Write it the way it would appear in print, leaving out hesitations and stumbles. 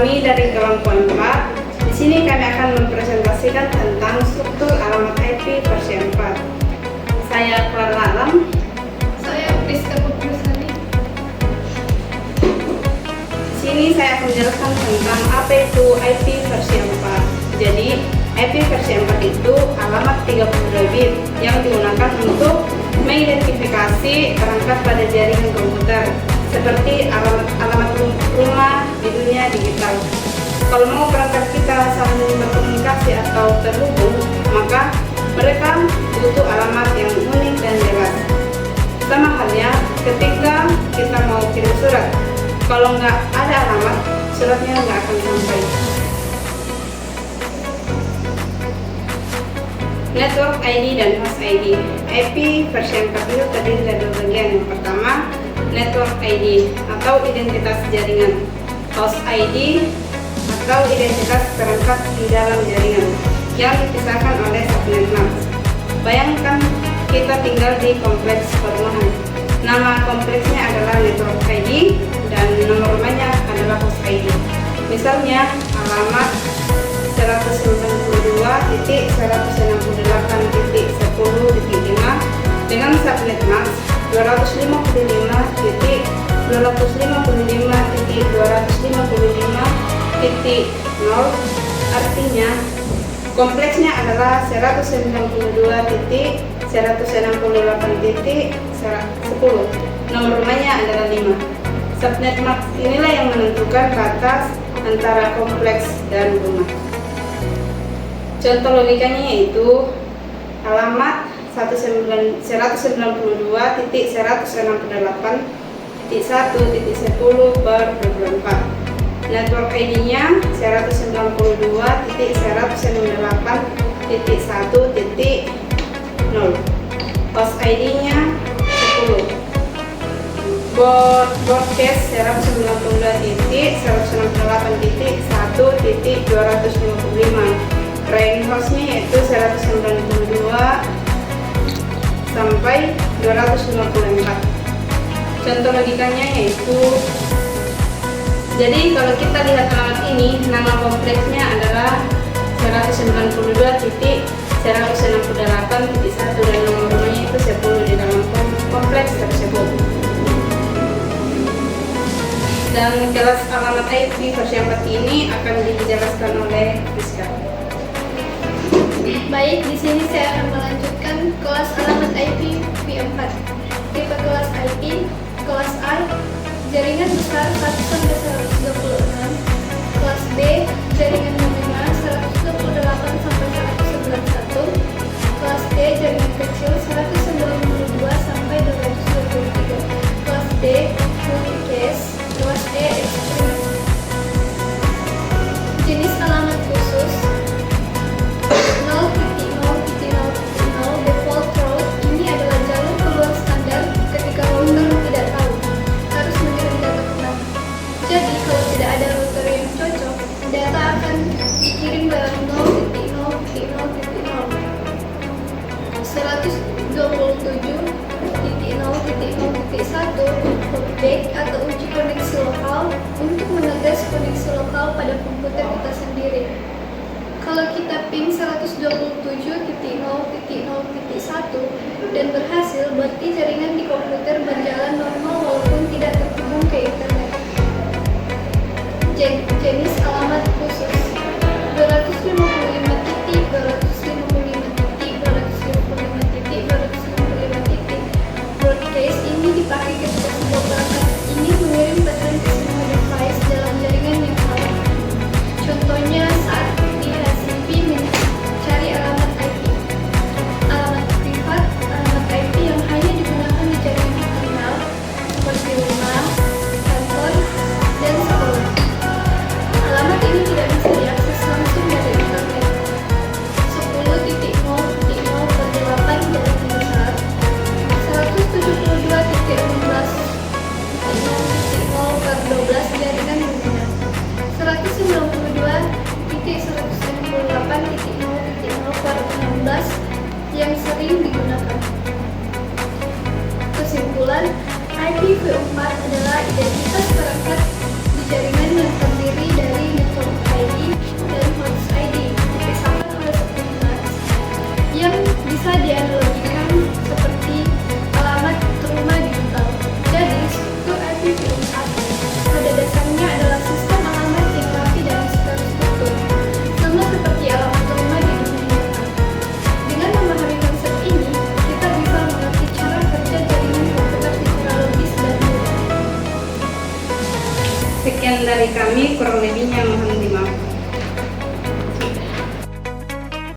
kami dari kelompok 4. Di sini kami akan mempresentasikan tentang struktur alamat IP versi 4. Saya Clara Alam. Saya Priska Pupusani. Di sini saya akan menjelaskan tentang apa itu IP versi 4. Jadi, IP versi 4 itu alamat 32 bit yang digunakan untuk mengidentifikasi perangkat pada jaringan komputer seperti alamat rumah di dunia digital. Kalau mau perangkat kita saling berkomunikasi atau terhubung, maka mereka butuh alamat yang unik dan jelas. Sama halnya ketika kita mau kirim surat, kalau nggak ada alamat, suratnya nggak akan sampai. Network ID dan host ID. IP versi 4 itu terdiri dari dua bagian. Yang pertama, network ID atau identitas jaringan. Host ID atau identitas perangkat di dalam jaringan yang dipisahkan oleh subnet mask. Bayangkan kita tinggal di kompleks perumahan. Nama kompleksnya adalah network ID dan nomor rumahnya adalah host ID. Misalnya alamat 192.168.10.5 dengan subnet mask 255.255.255.0. Artinya kompleksnya adalah 192.168.10. Nomor rumahnya adalah 5. Subnet mask inilah yang menentukan batas antara kompleks dan rumah. Contoh logikanya yaitu alamat 192.168.1.10/24. Network ID-nya 192.168.1.0. Host ID-nya 10. Broadcast 192.168.1.255. Range hostnya yaitu 192 sampai 254. Contoh logikanya yaitu, jadi kalau kita lihat alamat ini, nama kompleksnya adalah 192.168.1 dan nomor rumahnya itu 10 di dalam kompleks tersebut. Dan kelas alamat IP versi 4 ini akan dijelaskan oleh Priska. Baik, di sini saya akan melanjutkan kelas alamat IP V4. Tipe kelas IP, kelas A, jaringan besar 1-126. Kelas B, jaringan menengah 128-191. Kelas D, jaringan kecil 192-223. Kelas D, multicast. Kelas E, ekstrim. Jenis alamat khusus 0.0.0 default route. Ini adalah jalur keluar standar ketika router tidak tahu harus mengirim data kemana. Jadi kalau tidak ada router yang cocok, data akan dikirim dalam 0.0.0.0. 127.0.0.1 update atau uji koneksi lokal untuk mengetes koneksi lokal pada komputer kita sendiri. Kalau kita ping 127.0.0.1 dan berhasil, berarti jaringan di komputer berjalan normal walaupun tidak terhubung ke internet. Jenis alamat khusus 255.255.255. Broadcast ini dipakai ketika sebuah perangkat ini mengirim pesan ke semua device dalam jaringan yang sama. Contohnya saat di HCP mencari alamat IP. Alamat privat, alamat IP yang hanya digunakan di jaringan terminal seperti rumah, kantor, dan sekolah. Alamat ini tidak bisa diakses langsung dari internet. dari kami kurang lebihnya mohon